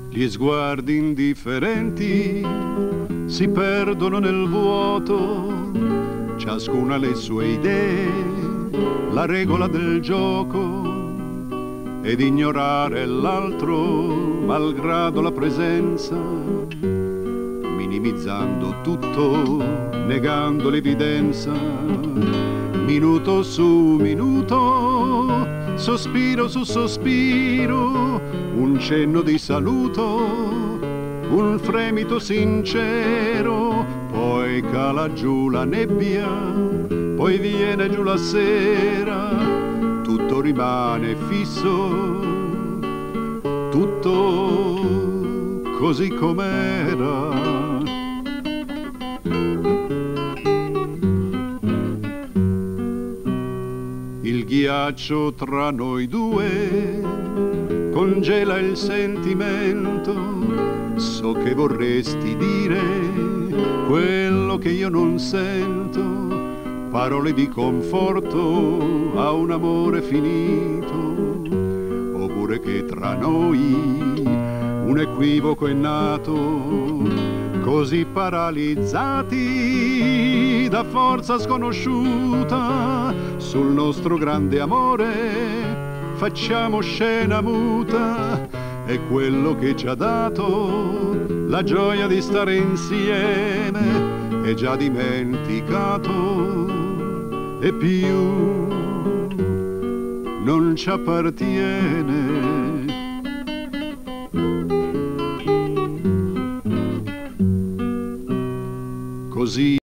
Gli sguardi indifferenti si perdono nel vuoto, ciascuna le sue idee, la regola del gioco, ed ignorare l'altro malgrado la presenza, minimizzando tutto, negando l'evidenza, minuto su minuto, sospiro su sospiro, un cenno di saluto, un fremito sincero, poi cala giù la nebbia, poi viene giù la sera, tutto rimane fisso, tutto così com'era. Il ghiaccio tra noi due congela il sentimento, so che vorresti dire quello che io non sento, parole di conforto a un amore finito, oppure che tra noi un equivoco è nato, così paralizzati da forza sconosciuta, sul nostro grande amore facciamo scena muta, è quello che ci ha dato la gioia di stare insieme, è già dimenticato e più non ci appartiene. Così